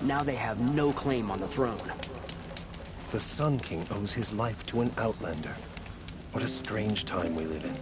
Now they have no claim on the throne. The Sun King owes his life to an outlander. What a strange time we live in.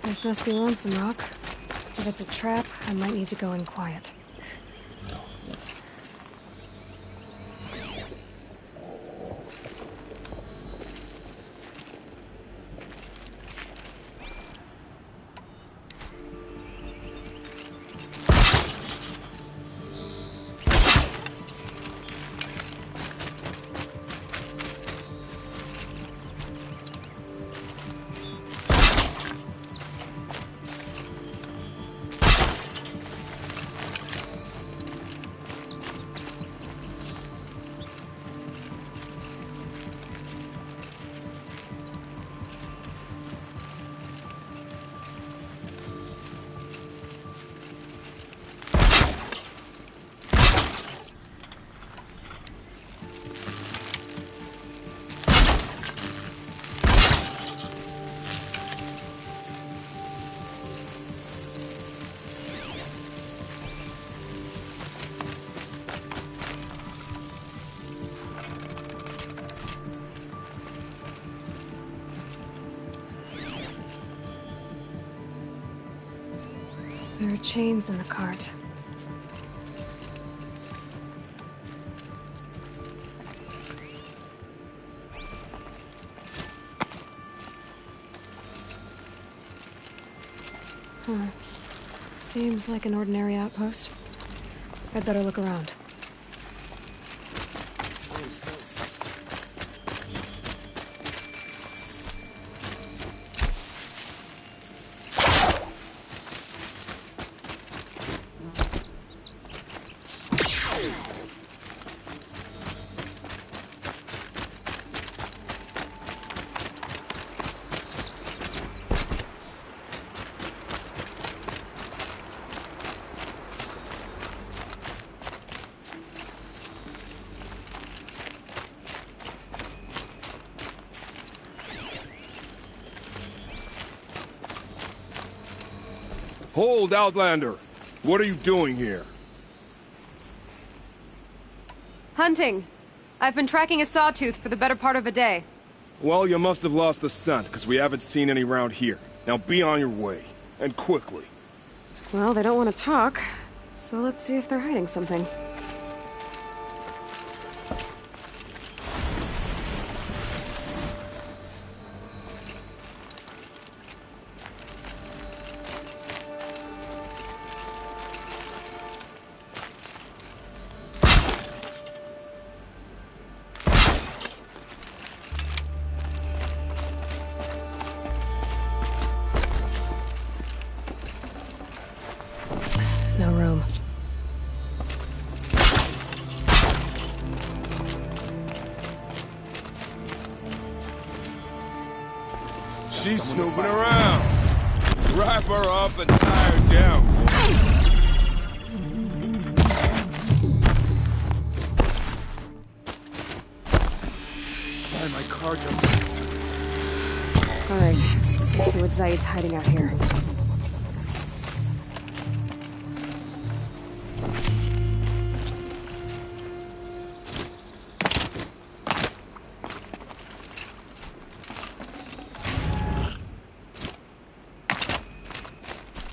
This must be Lonesome Rock. If it's a trap, I might need to go in quiet. There are chains in the cart. Seems like an ordinary outpost. I'd better look around. Hold, Outlander! What are you doing here? Hunting. I've been tracking a sawtooth for the better part of a day. Well, you must have lost the scent, because we haven't seen any around here. Now be on your way, and quickly. Well, they don't want to talk, so let's see if they're hiding something. She's snooping around. Wrap her up and tie her down. Why my car jumped? Alright, let's see what Zaid's hiding out here.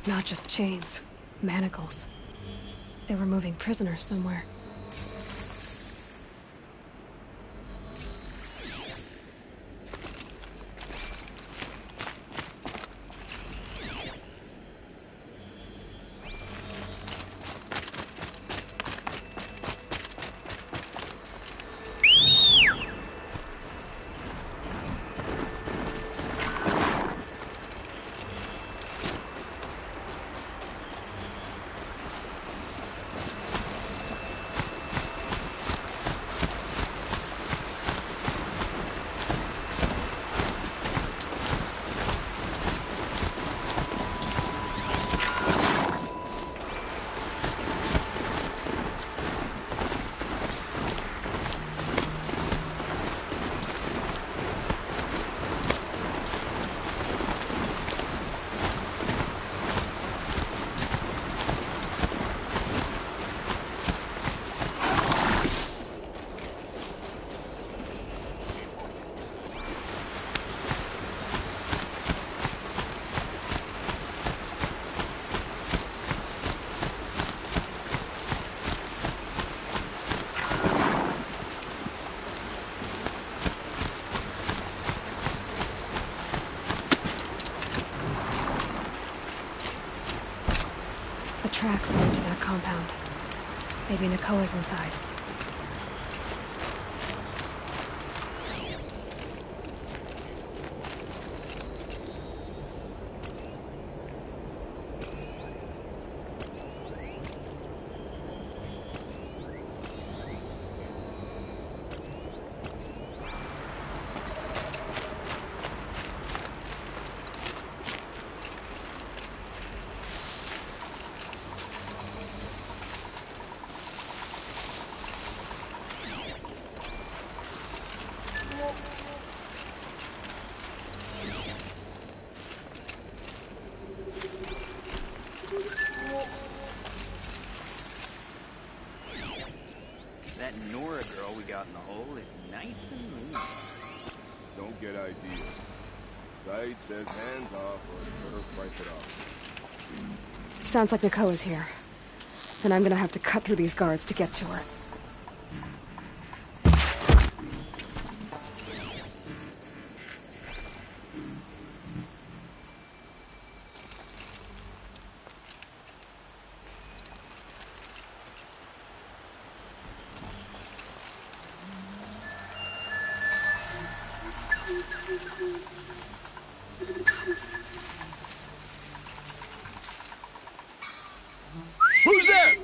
Not just chains, manacles. They were moving prisoners somewhere. Tracks lead to that compound. Maybe Nakoa's inside. That Nora girl we got in the hole is nice and lean. Don't get ideas. Zaid says hands off or better price it off. Sounds like Nakoa's here. Then I'm gonna have to cut through these guards to get to her. Who's there?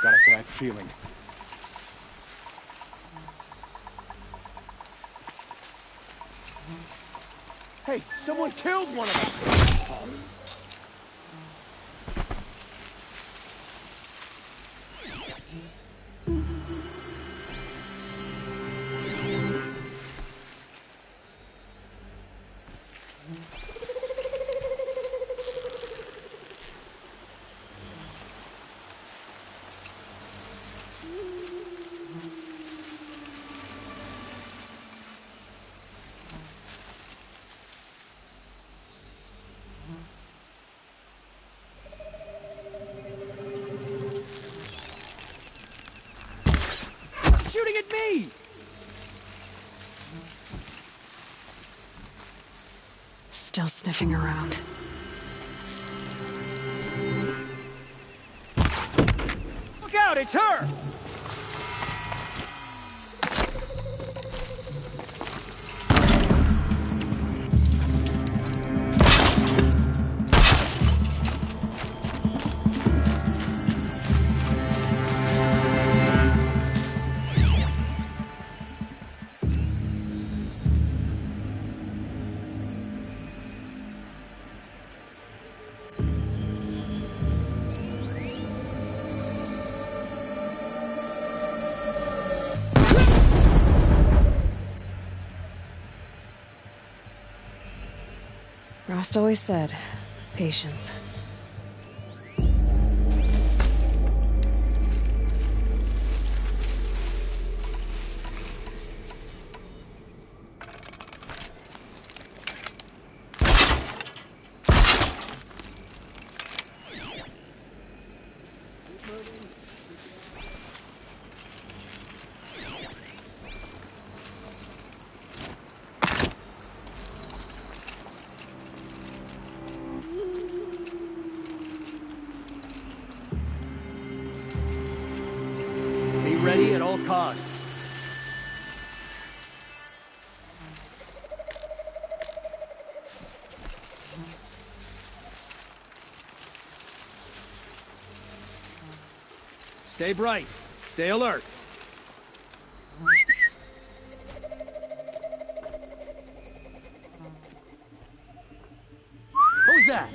Got a bad feeling. Hey, someone killed one of us! Shooting at me! Still sniffing around. out! It's her! Rost always said, patience. Be ready at all costs. Stay bright. Stay alert. Who's that?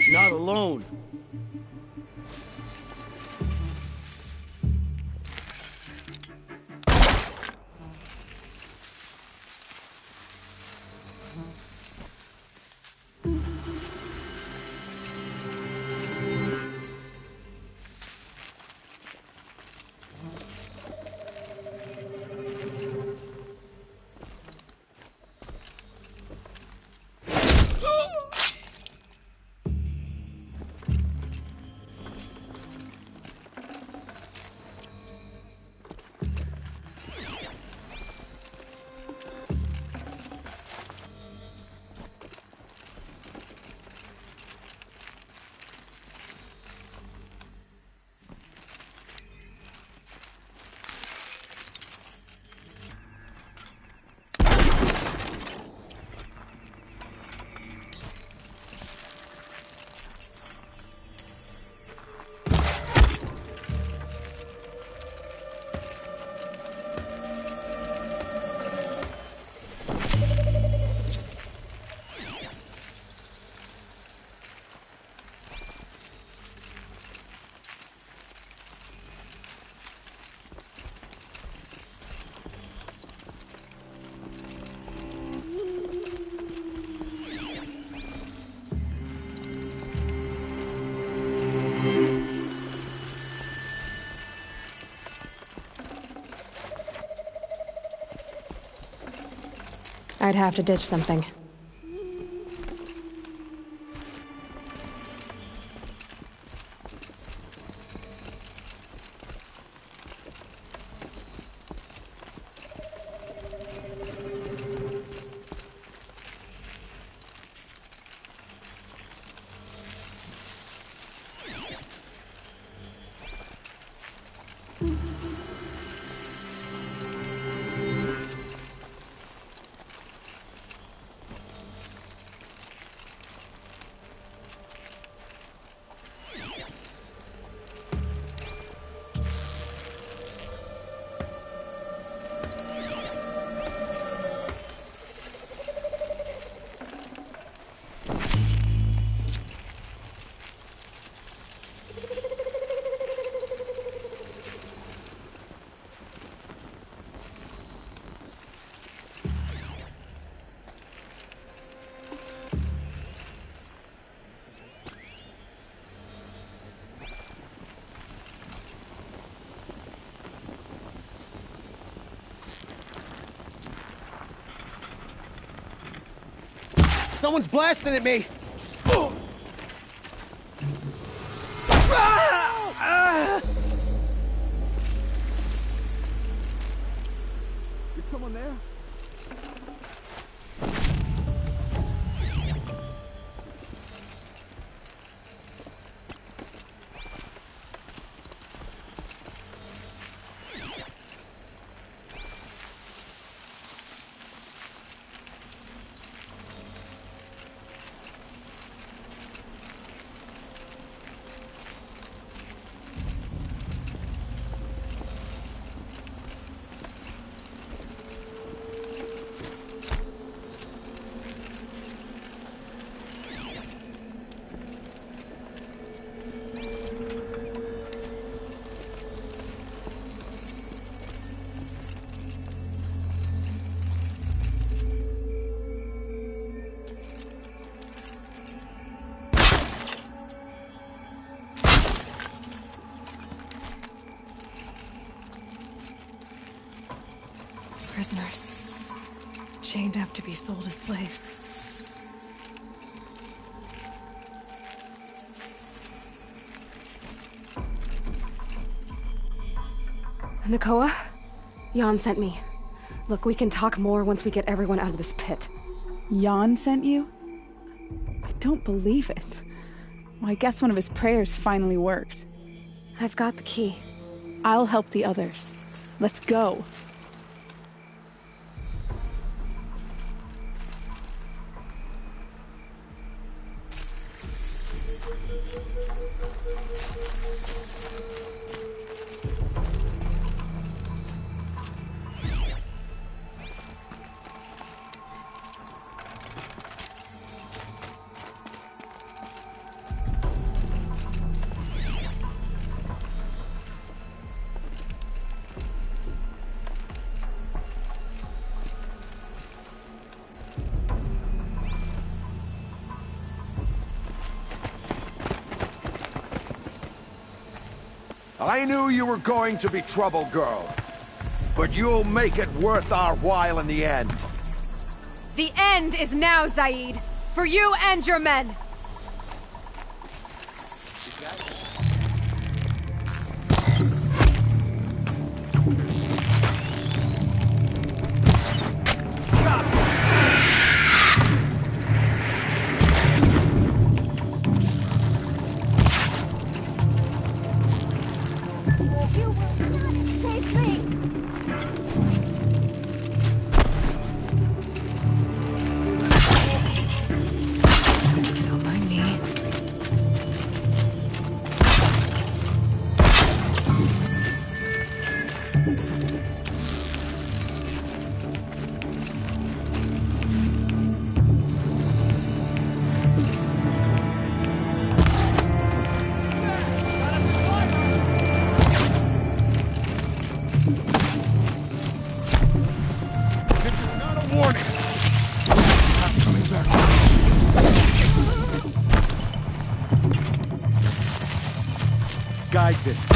Not alone. I'd have to ditch something. Someone's blasting at me! Is someone there? Prisoners. Chained up to be sold as slaves. Nakoa? Jan sent me. Look, we can talk more once we get everyone out of this pit. Jan sent you? I don't believe it. Well, I guess one of his prayers finally worked. I've got the key. I'll help the others. Let's go. I knew you were going to be trouble, girl. But you'll make it worth our while in the end. The end is now, Zaid. For you and your men. Guide this.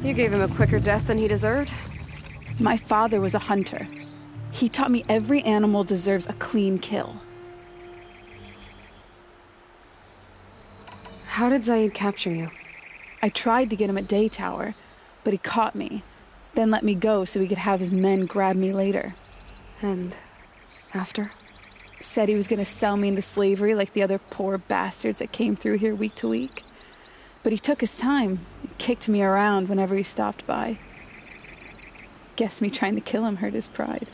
You gave him a quicker death than he deserved. My father was a hunter. He taught me every animal deserves a clean kill. How did Zaid capture you? I tried to get him at Day Tower, but he caught me, then let me go so he could have his men grab me later. And after? Said he was gonna sell me into slavery like the other poor bastards that came through here week to week. But he took his time and kicked me around whenever he stopped by. Guess me trying to kill him hurt his pride.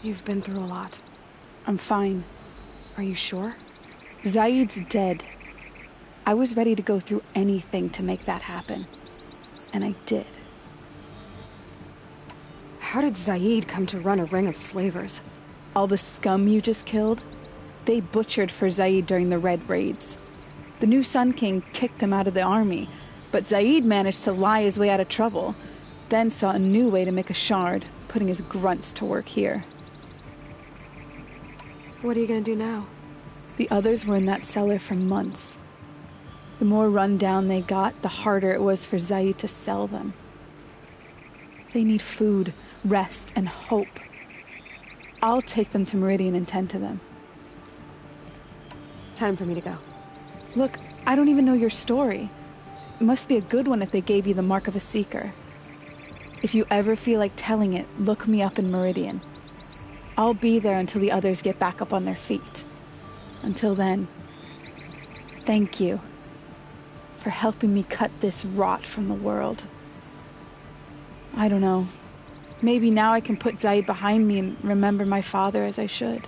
You've been through a lot. I'm fine. Are you sure? Zaid's dead. I was ready to go through anything to make that happen. And I did. How did Zaid come to run a ring of slavers? All the scum you just killed? They butchered for Zaid during the Red Raids. The new Sun King kicked them out of the army, but Zaid managed to lie his way out of trouble, then saw a new way to make a shard, putting his grunts to work here. What are you gonna do now? The others were in that cellar for months. The more run down they got, the harder it was for Zaid to sell them. They need food, rest, and hope. I'll take them to Meridian and tend to them. Time for me to go. Look, I don't even know your story. It must be a good one if they gave you the mark of a seeker. If you ever feel like telling it, look me up in Meridian. I'll be there until the others get back up on their feet. Until then, thank you for helping me cut this rot from the world. I don't know. Maybe now I can put Zaid behind me and remember my father as I should.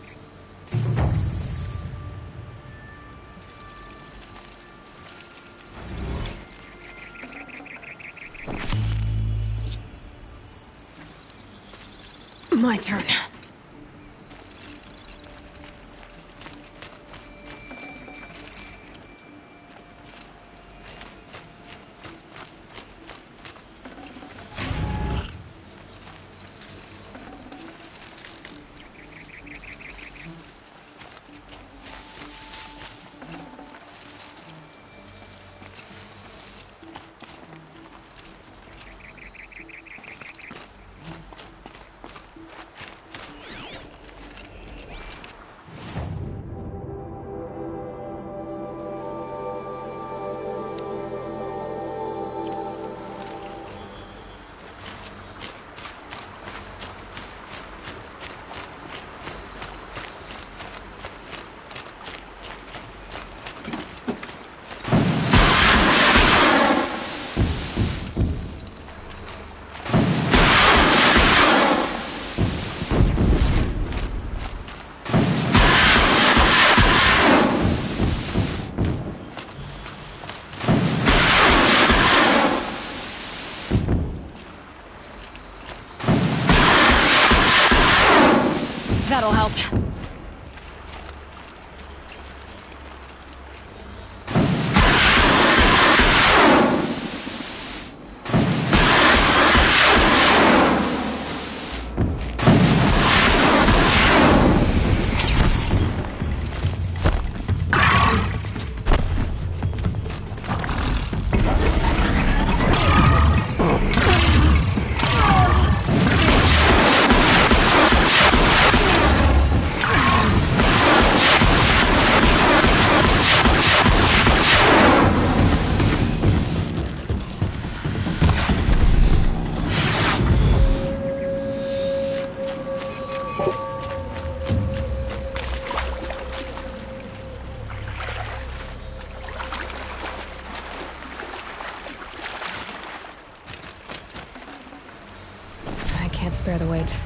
My turn. That'll help. Can't spare the weight.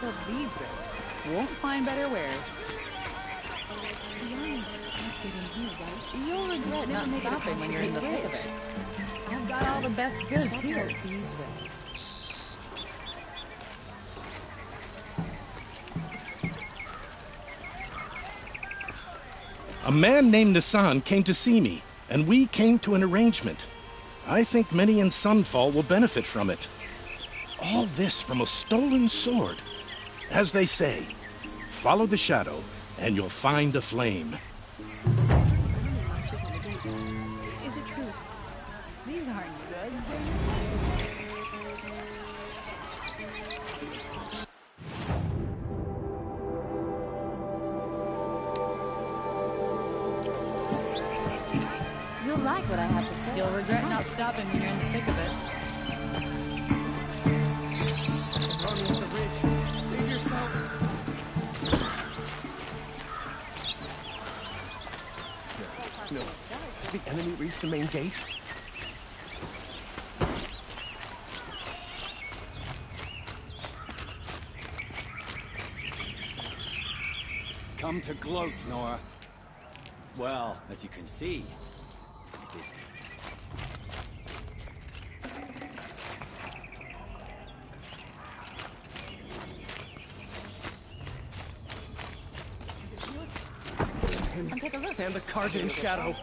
yourself these days. Won't find better wares. You'll regret not stopping when you're in the thick of it. I've got all the best goods here. These ways. A man named Nassan came to see me, and we came to an arrangement. I think many in Sunfall will benefit from it. All this from a stolen sword. As they say, follow the shadow, and you'll find a flame. Is it true? These aren't good. You'll like what I have to say. You'll regret not stopping when you're in the thick of it. Running at the ridge. Save yourself. No. Has the enemy reached the main gate? Come to gloat, Nora. Well, as you can see, it is. And take a look. And the Cardian shadow.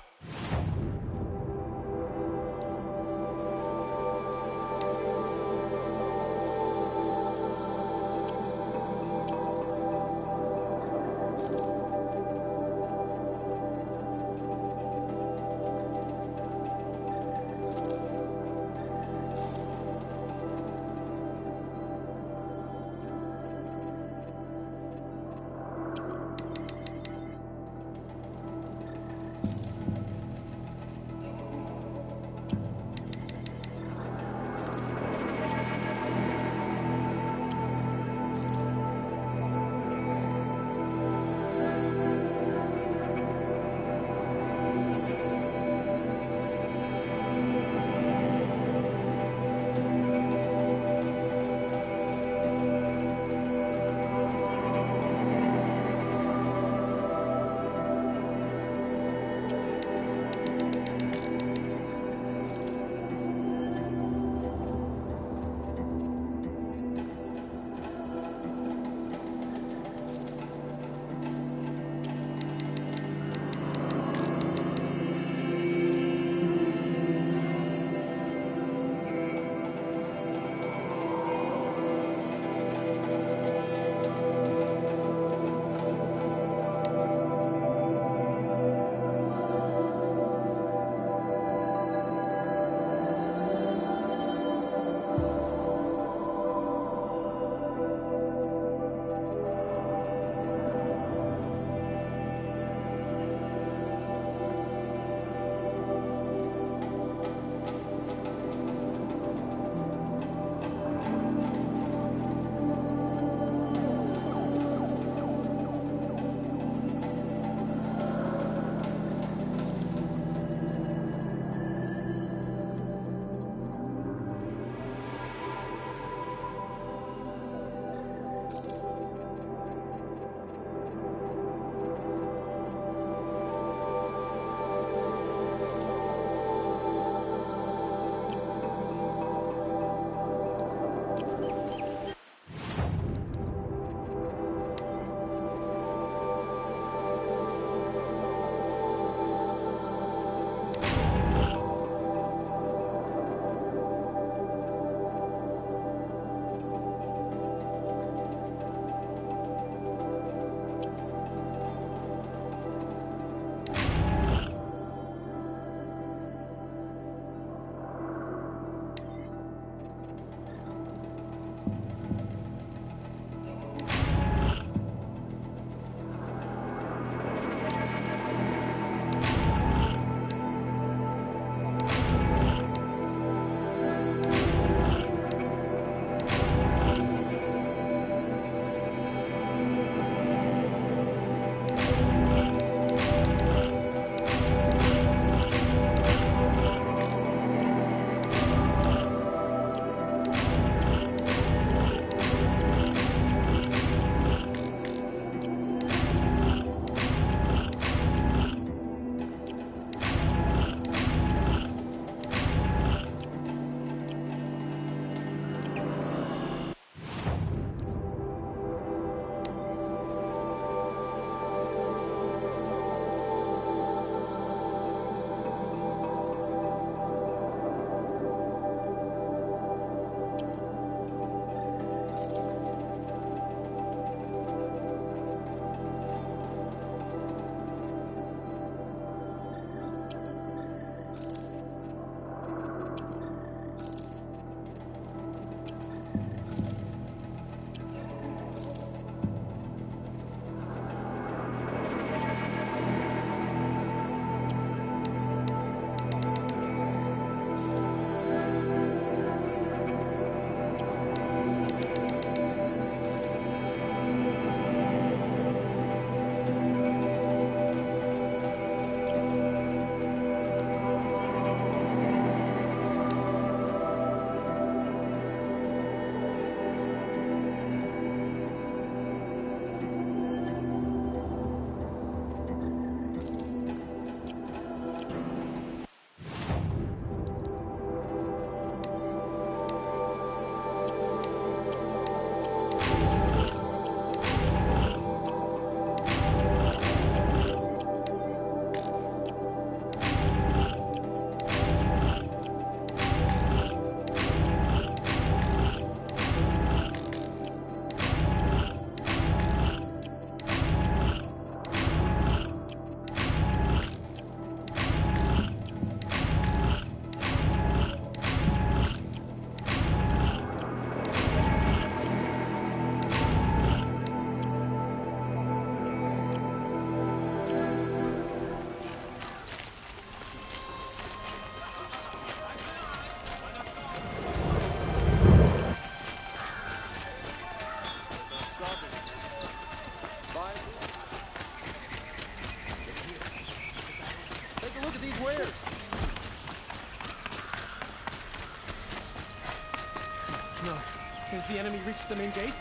No. Has the enemy reached the main gate?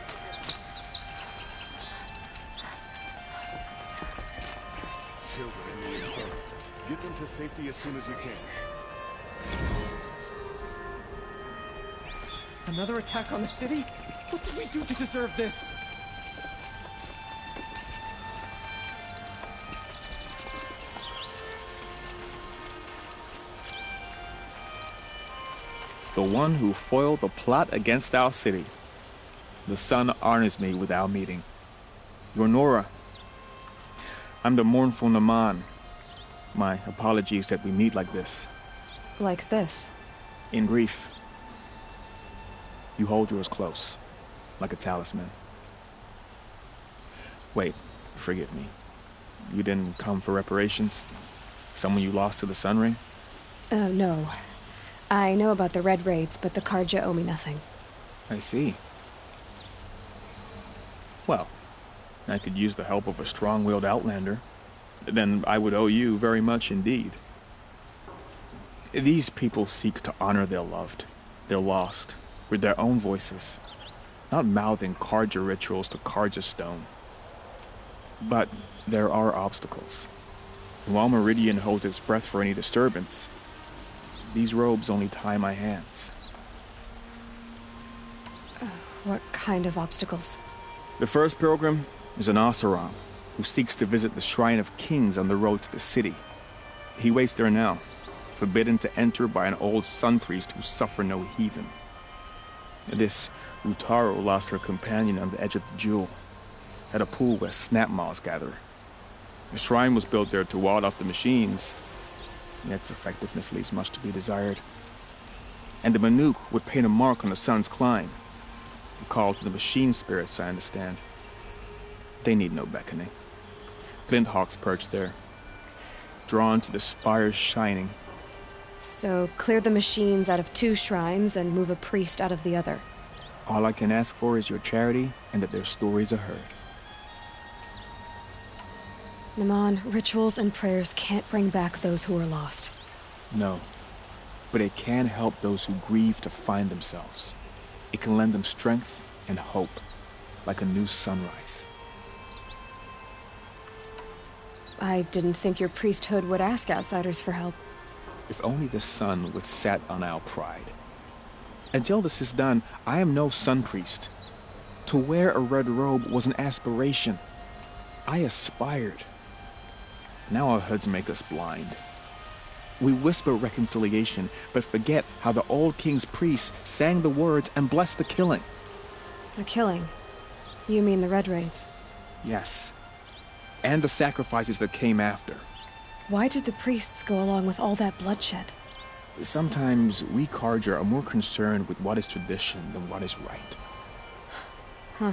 Children, get them to safety as soon as you can. Another attack on the city? What did we do to deserve this? The one who foiled the plot against our city. The sun honors me with our meeting. You're Nora. I'm the mournful Naman. My apologies that we meet like this. Like this? In grief. You hold yours close, like a talisman. Wait, forgive me. You didn't come for reparations? Someone you lost to the Sun Ring? No. I know about the Red Raids, but the Karja owe me nothing. I see. Well, I could use the help of a strong-willed outlander. Then I would owe you very much indeed. These people seek to honor their loved, their lost, with their own voices, not mouthing Karja rituals to Karja stone. But there are obstacles. And while Meridian holds its breath for any disturbance, these robes only tie my hands. What kind of obstacles? The first pilgrim is an Oseram who seeks to visit the Shrine of Kings on the road to the city. He waits there now, forbidden to enter by an old sun priest who suffer no heathen. This Utaro lost her companion on the edge of the jewel, at a pool where snap moths gather. The shrine was built there to ward off the machines, yet its effectiveness leaves much to be desired. And the Manuk would paint a mark on the sun's climb, a call to the machine spirits, I understand. They need no beckoning. Glint hawks perch there, drawn to the spire's shining. So, clear the machines out of 2 shrines and move a priest out of the other. All I can ask for is your charity and that their stories are heard. Naman, rituals and prayers can't bring back those who are lost. No, but it can help those who grieve to find themselves. It can lend them strength and hope, like a new sunrise. I didn't think your priesthood would ask outsiders for help. If only the sun would set on our pride. Until this is done, I am no sun priest. To wear a red robe was an aspiration. I aspired. Now our hoods make us blind. We whisper reconciliation, but forget how the old king's priests sang the words and blessed the killing. The killing? You mean the Red Raids? Yes. And the sacrifices that came after. Why did the priests go along with all that bloodshed? Sometimes we Karja are more concerned with what is tradition than what is right. Huh.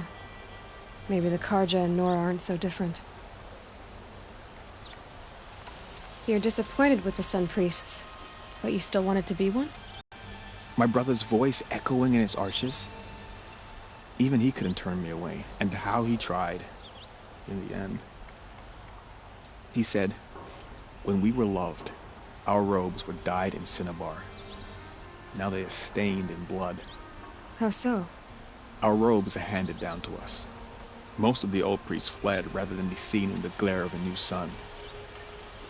Maybe the Karja and Nora aren't so different. You're disappointed with the Sun Priests, but you still wanted to be one? My brother's voice echoing in his arches? Even he couldn't turn me away, and how he tried, in the end. He said, when we were loved, our robes were dyed in cinnabar. Now they are stained in blood. How so? Our robes are handed down to us. Most of the old priests fled rather than be seen in the glare of a new sun.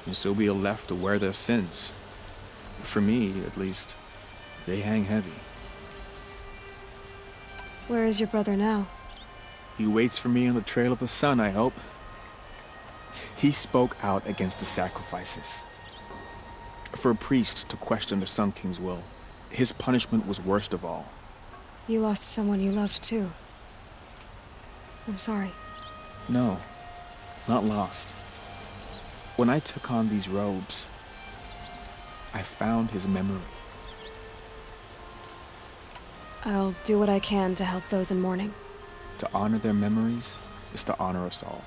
And so we are left to wear their sins. For me, at least, they hang heavy. Where is your brother now? He waits for me on the trail of the sun, I hope. He spoke out against the sacrifices. For a priest to question the Sun King's will, his punishment was worst of all. You lost someone you loved, too. I'm sorry. No, not lost. When I took on these robes, I found his memory. I'll do what I can to help those in mourning. To honor their memories is to honor us all.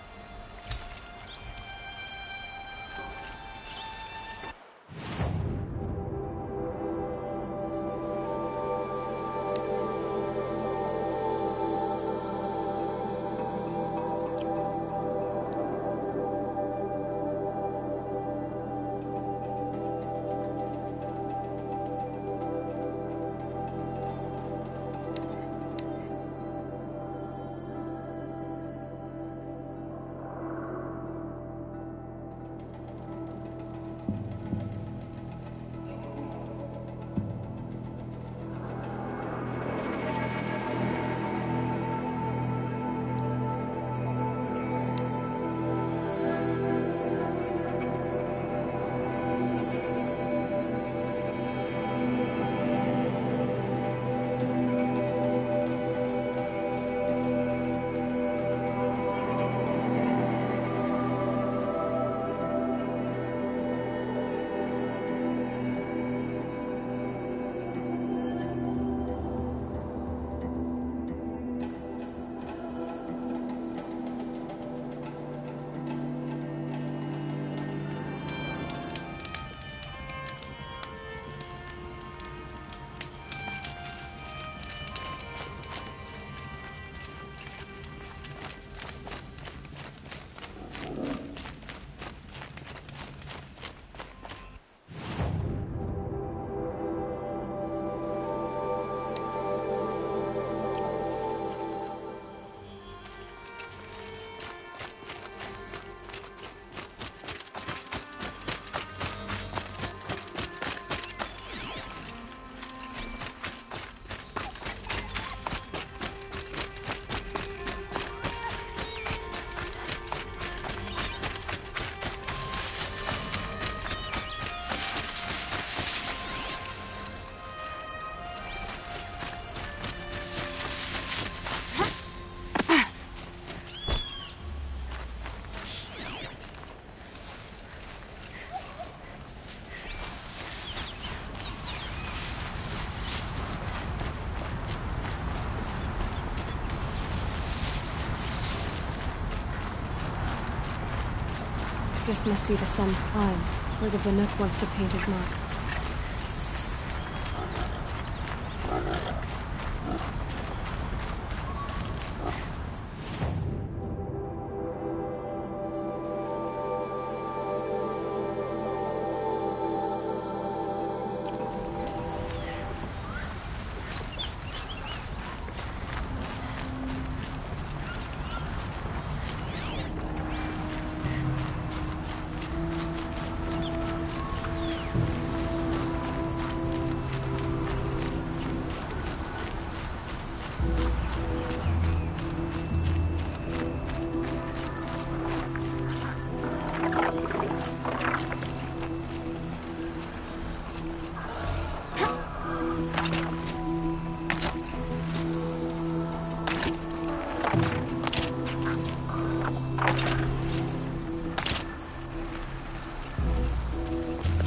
This must be the sun's climb, where the Vanook wants to paint his mark.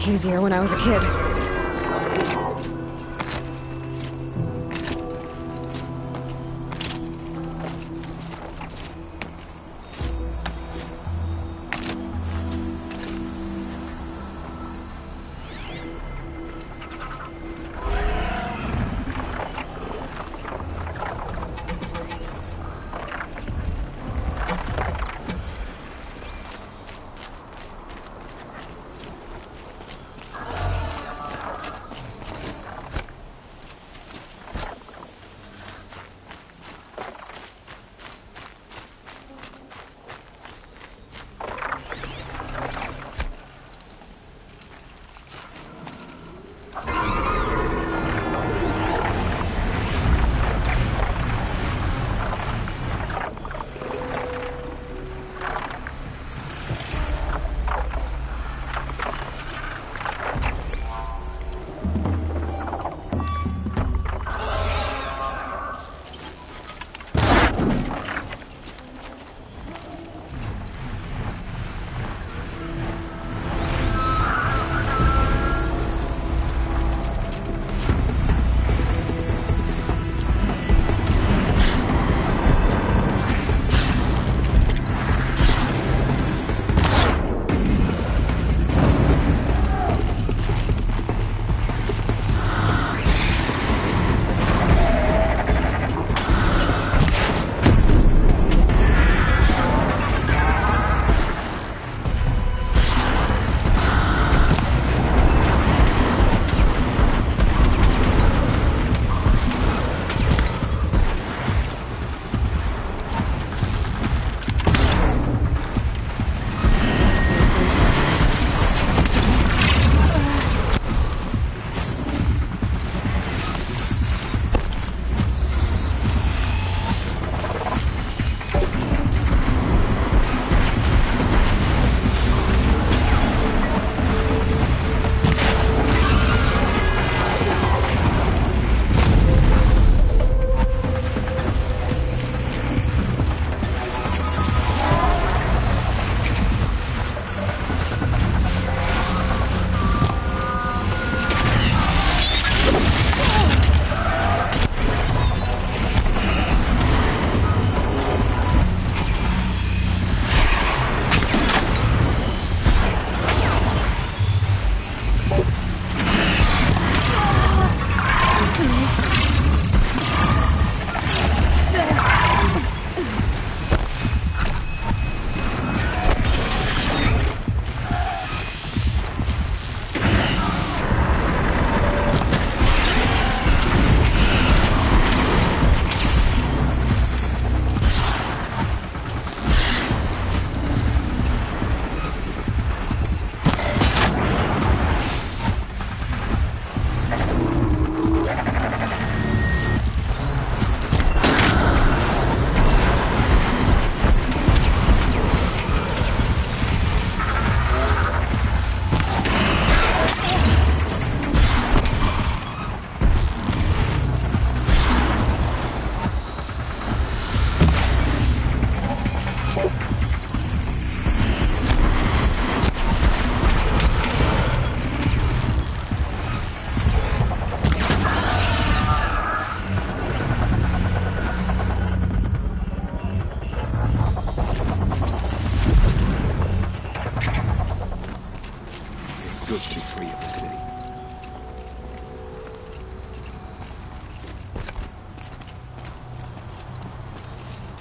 Easier when I was a kid.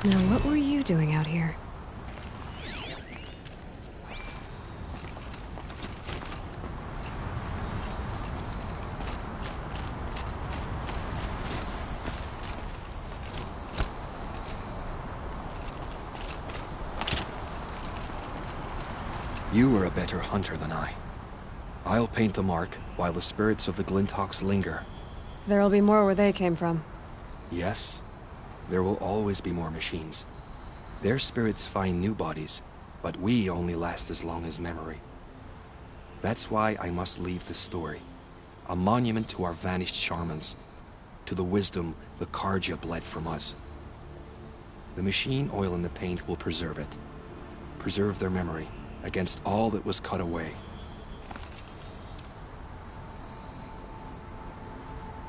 Now, what were you doing out here? You were a better hunter than I. I'll paint the mark while the spirits of the Glinthawks linger. There'll be more where they came from. Yes, there will always be more machines. Their spirits find new bodies, but we only last as long as memory. That's why I must leave this story. A monument to our vanished shamans, to the wisdom the Karja bled from us. The machine oil in the paint will preserve it. Preserve their memory against all that was cut away.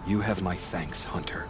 You have my thanks, Hunter.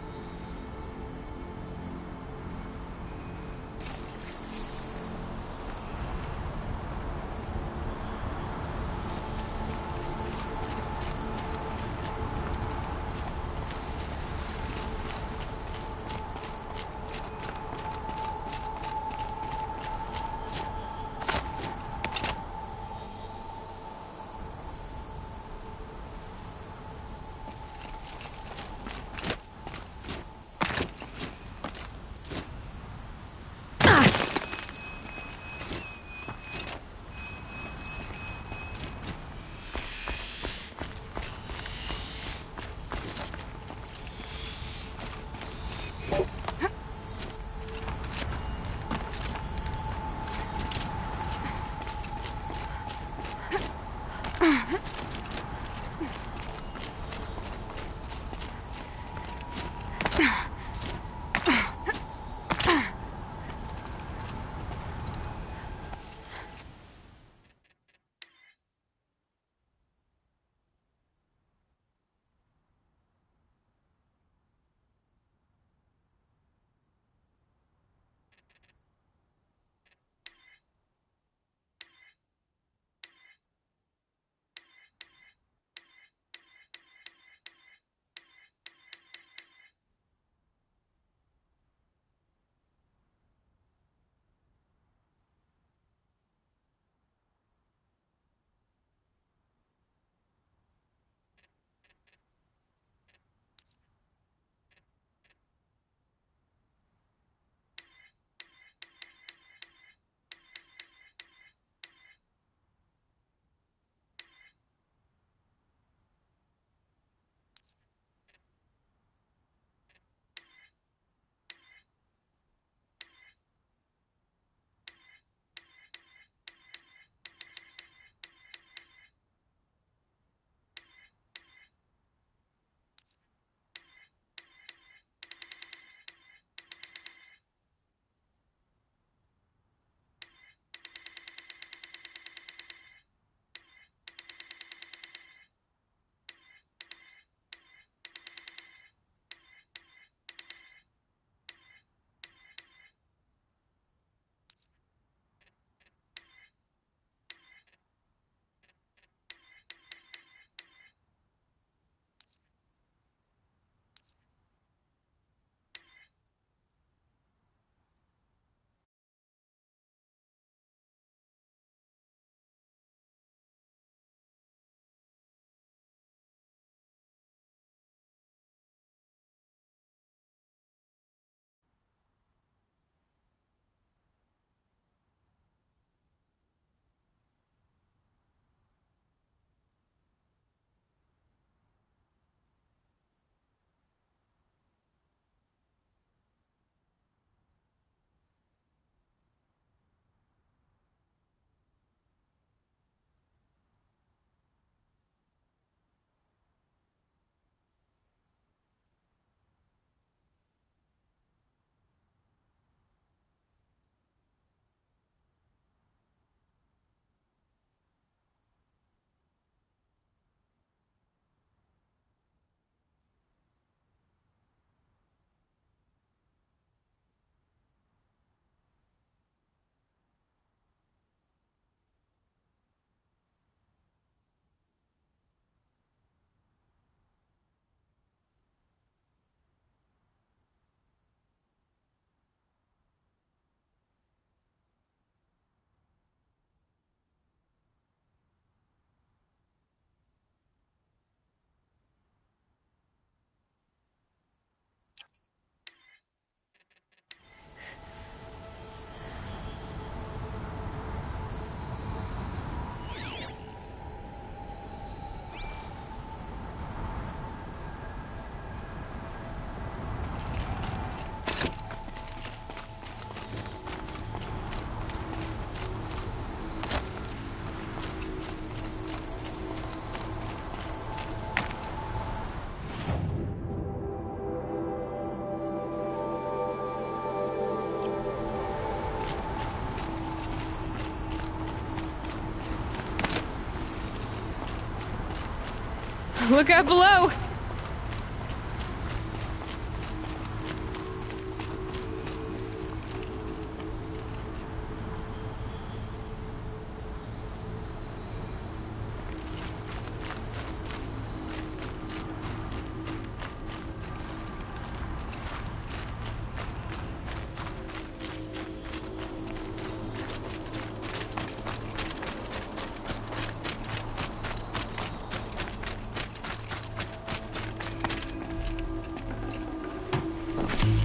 Look out below!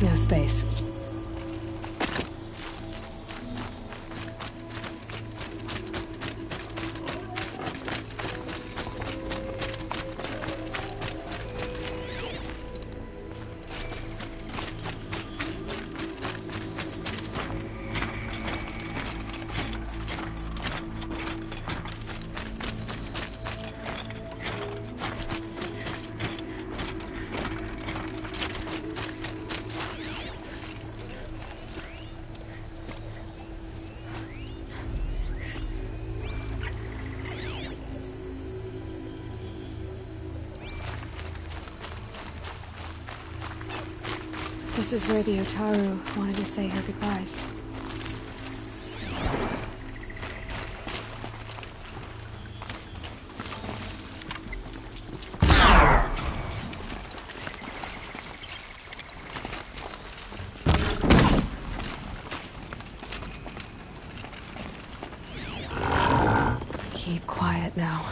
No space. This is where the Otaru wanted to say her goodbyes. Keep quiet now.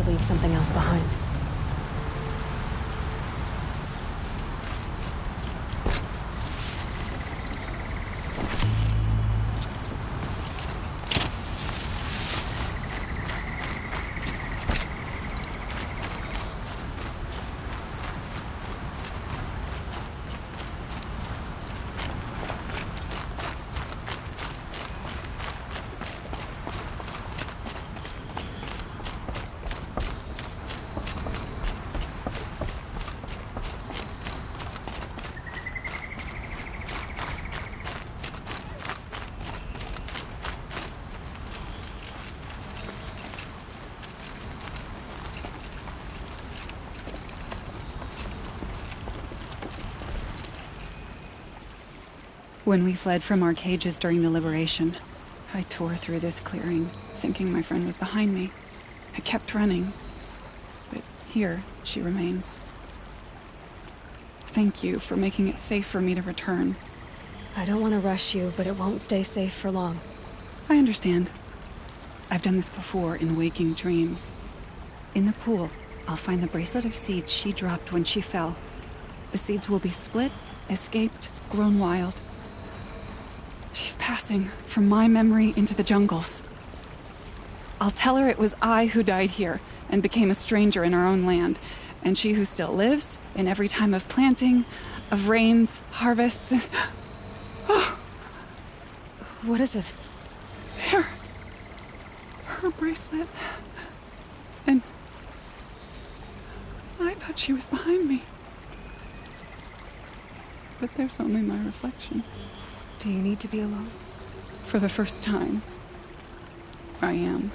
Leave something else behind. When we fled from our cages during the liberation, I tore through this clearing, thinking my friend was behind me. I kept running, but here she remains. Thank you for making it safe for me to return. I don't want to rush you, but it won't stay safe for long. I understand. I've done this before in waking dreams. In the pool, I'll find the bracelet of seeds she dropped when she fell. The seeds will be split, escaped, grown wild. She's passing from my memory into the jungles. I'll tell her it was I who died here and became a stranger in our own land, and she who still lives in every time of planting, of rains, harvests. Oh. What is it? There. Her bracelet. And I thought she was behind me. But there's only my reflection. Do you need to be alone? For the first time, I am.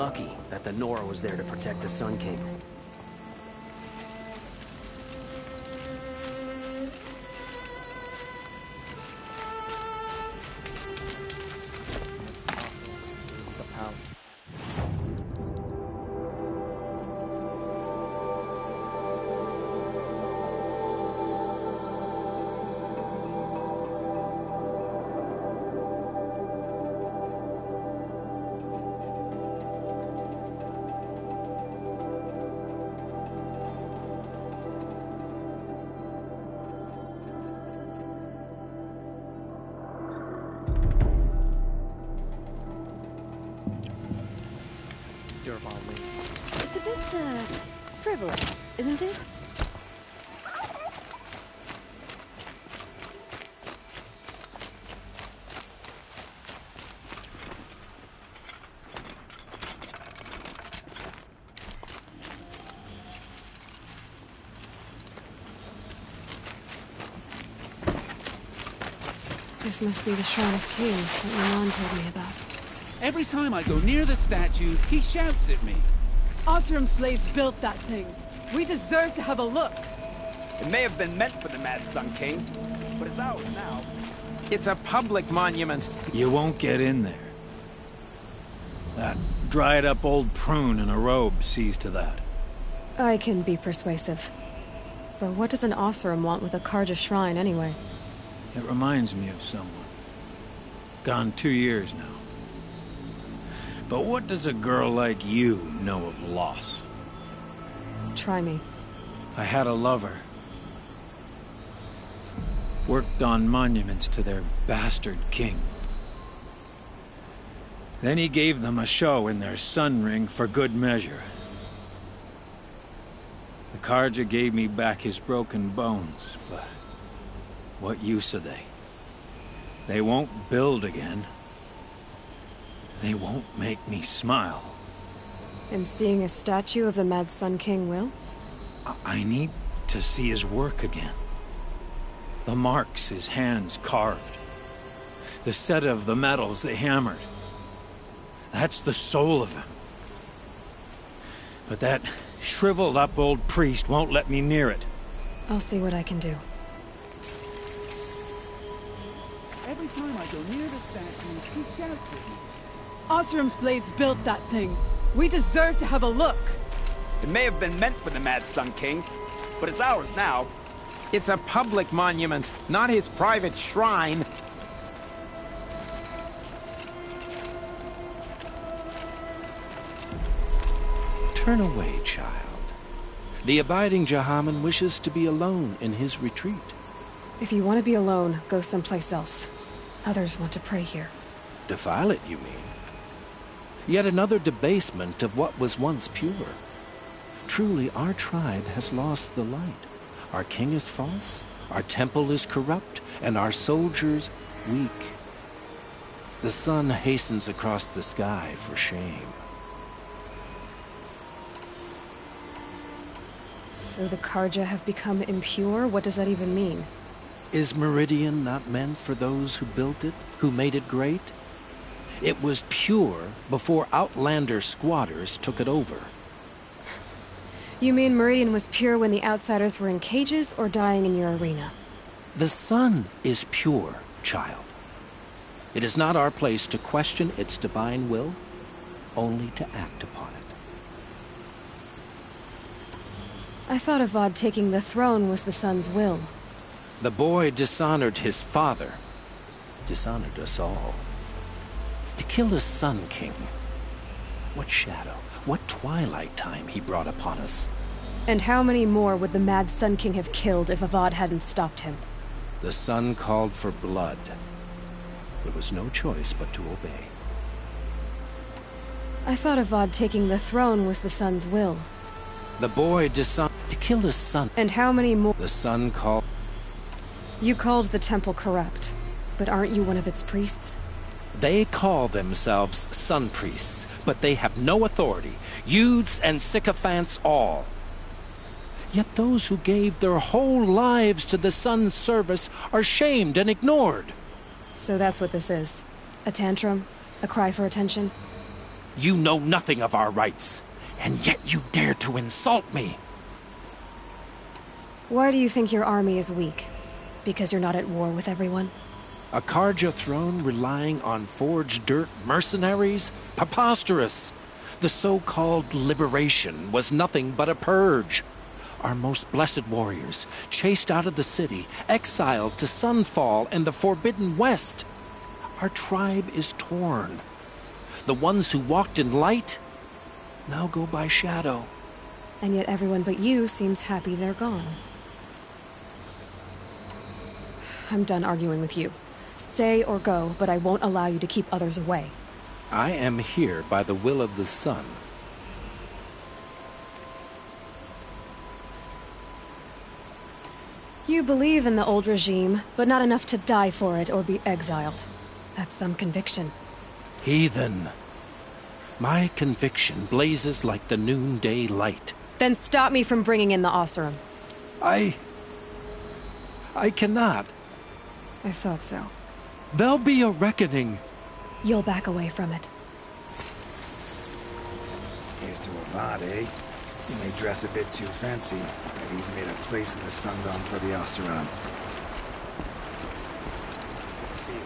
Lucky that the Nora was there to protect the Sun King. marvelous, isn't it? This must be the Shrine of Kings that Milan told me about. Every time I go near the statue, he shouts at me. Osram slaves built that thing. We deserve to have a look. It may have been meant for the Mad Sun King, but it's ours now. It's a public monument. You won't get in there. That dried-up old prune in a robe sees to that. I can be persuasive. But what does an Osram want with a Karja shrine anyway? It reminds me of someone. Gone 2 years now. But what does a girl like you know of loss? Try me. I had a lover. Worked on monuments to their bastard king. Then he gave them a show in their sun ring for good measure. The Karja gave me back his broken bones, but what use are they? They won't build again. They won't make me smile. And seeing a statue of the Mad Sun King will? I need to see his work again. The marks his hands carved. The set of the metals they hammered. That's the soul of him. But that shriveled up old priest won't let me near it. I'll see what I can do. Every time I go near the statue, he shouts at me. Osram slaves built that thing. We deserve to have a look. It may have been meant for the Mad Sun King, but it's ours now. It's a public monument, not his private shrine. Turn away, child. The abiding Jahaman wishes to be alone in his retreat. If you want to be alone, go someplace else. Others want to pray here. Defile it, you mean? Yet another debasement of what was once pure. Truly, our tribe has lost the light. Our king is false, our temple is corrupt, and our soldiers weak. The sun hastens across the sky for shame. So the Karja have become impure? What does that even mean? Is Meridian not meant for those who built it, who made it great? It was pure before Outlander squatters took it over. You mean Meridian was pure when the outsiders were in cages or dying in your arena? The sun is pure, child. It is not our place to question its divine will, only to act upon it. I thought Avad taking the throne was the sun's will. The boy dishonored his father, dishonored us all. To kill the Sun King. What shadow, what twilight time he brought upon us. And how many more would the Mad Sun King have killed if Avad hadn't stopped him? The sun called for blood. There was no choice but to obey. I thought Avad taking the throne was the sun's will. The boy dishonored to kill the sun. And how many more? The sun called. You called the temple corrupt, but aren't you one of its priests? They call themselves sun priests, but they have no authority. Youths and sycophants all. Yet those who gave their whole lives to the sun's service are shamed and ignored. So that's what this is. A tantrum? A cry for attention? You know nothing of our rights, and yet you dare to insult me. Why do you think your army is weak? Because you're not at war with everyone? A Karja throne relying on forged dirt mercenaries? Preposterous! The so-called liberation was nothing but a purge. Our most blessed warriors, chased out of the city, exiled to Sunfall and the Forbidden West. Our tribe is torn. The ones who walked in light now go by shadow. And yet everyone but you seems happy they're gone. I'm done arguing with you. Stay or go, but I won't allow you to keep others away. I am here by the will of the sun. You believe in the old regime, but not enough to die for it or be exiled. That's some conviction. Heathen. My conviction blazes like the noonday light. Then stop me from bringing in the Oseram. I cannot. I thought so. There'll be a reckoning. You'll back away from it. Here's to Avad, eh? He may dress a bit too fancy, but he's made a place in the Sundom for the Oseram. See you.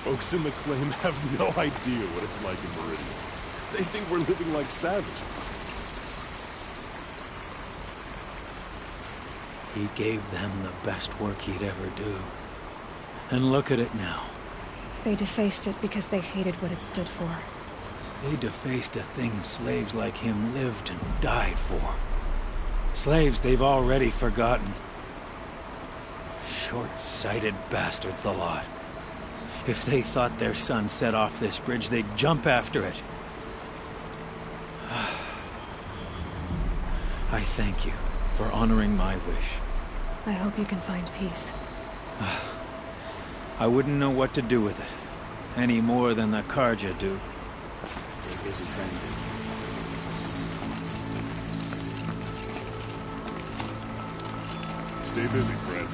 Folks in the claim have no idea what it's like in Meridian. They think we're living like savages. He gave them the best work he'd ever do. And look at it now. They defaced it because they hated what it stood for. They defaced a thing slaves like him lived and died for. Slaves they've already forgotten. Short-sighted bastards, the lot. If they thought their son set off this bridge, they'd jump after it. I thank you for honoring my wish. I hope you can find peace. I wouldn't know what to do with it, any more than the Karja do. Stay busy, friend. Stay busy, friend.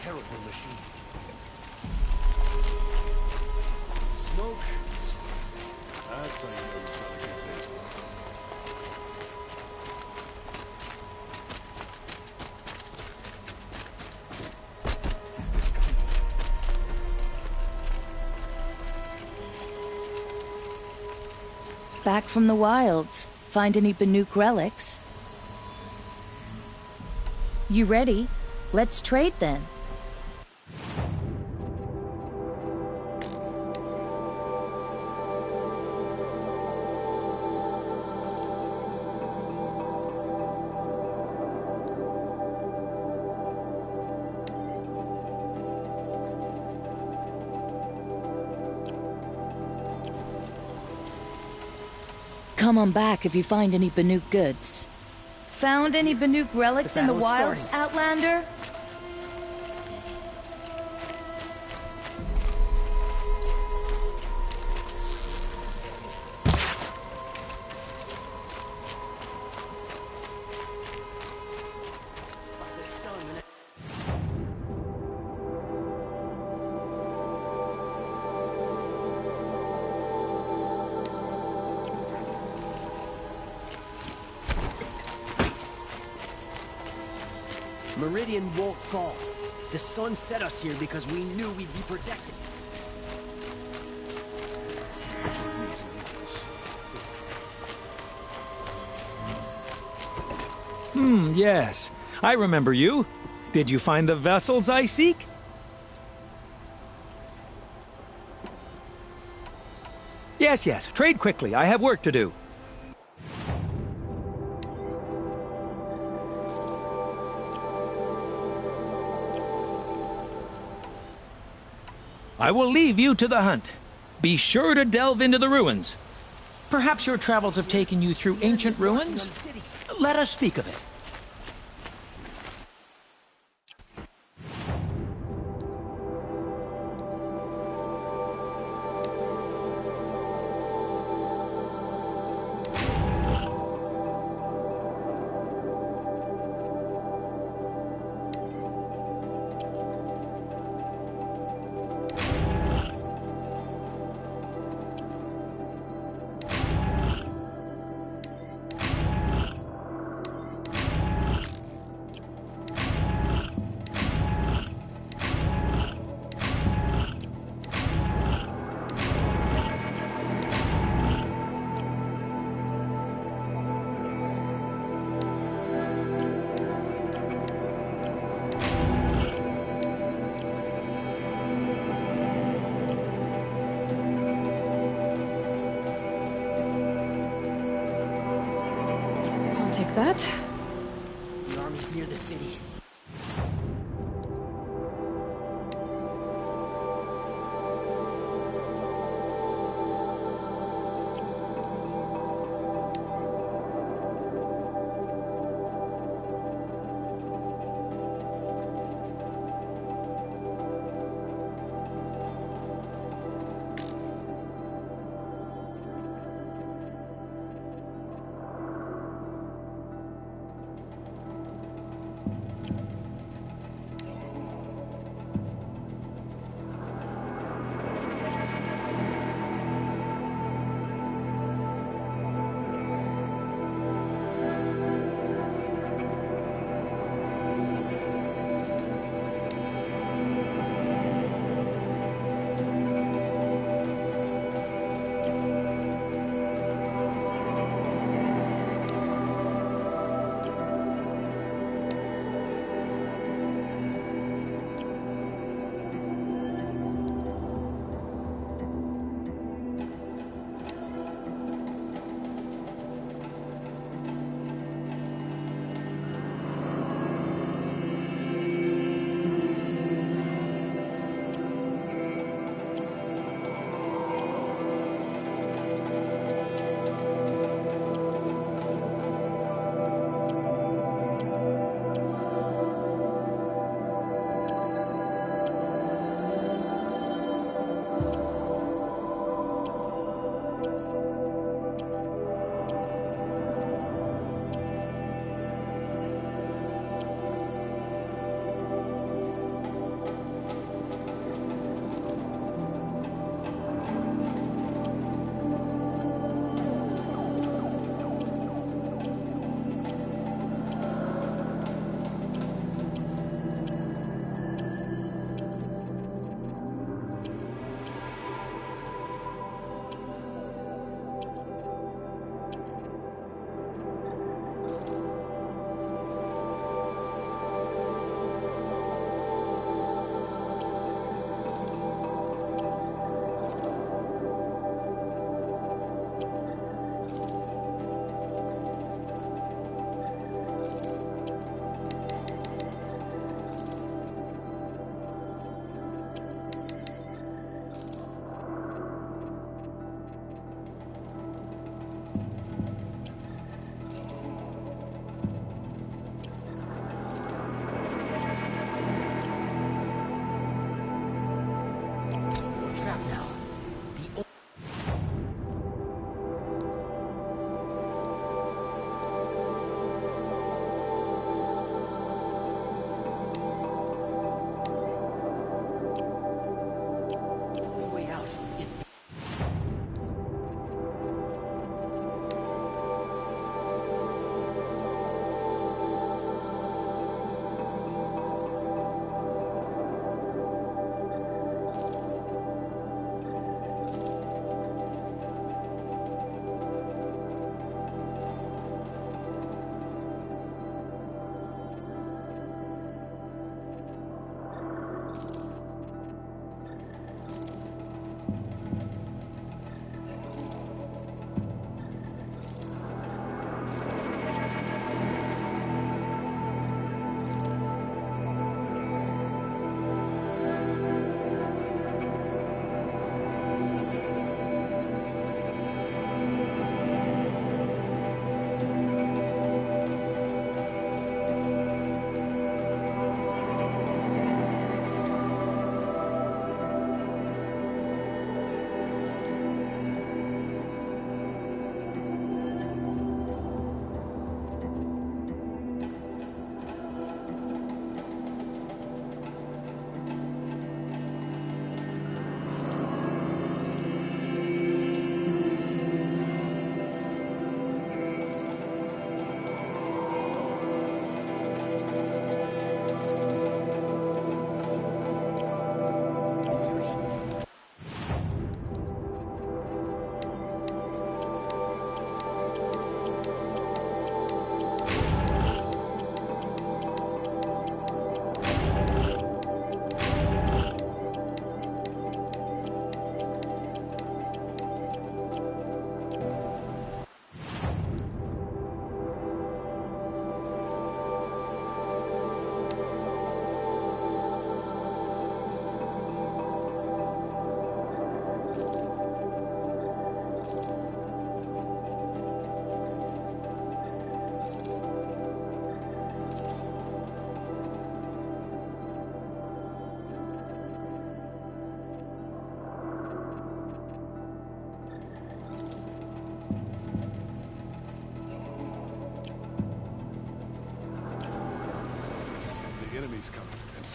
Terrible machines. Smoke. That's how you know he's got a good day's work. Back from the wilds. Find any Banuk relics? You ready? Let's trade then. Come on back if you find any Banuk goods. Found any Banuk relics in the wilds, Outlander? Meridian won't fall. The sun set us here because we knew we'd be protected. Yes. I remember you. Did you find the vessels I seek? Yes, yes. Trade quickly. I have work to do. I will leave you to the hunt. Be sure to delve into the ruins. Perhaps your travels have taken you through ancient ruins? Let us speak of it.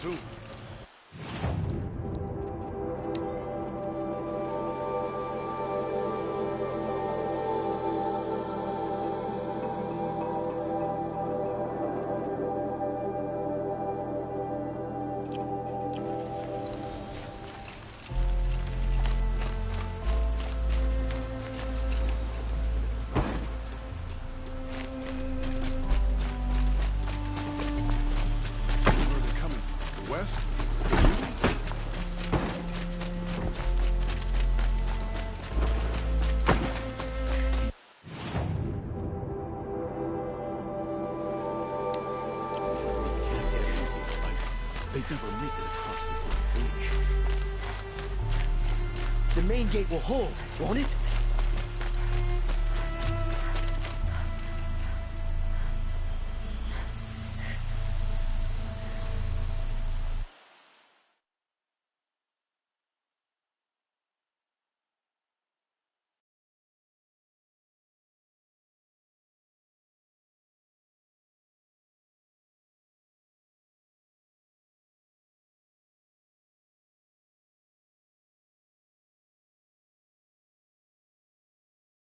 soon. West? They'd never make it across the bridge. The main gate will hold, won't it?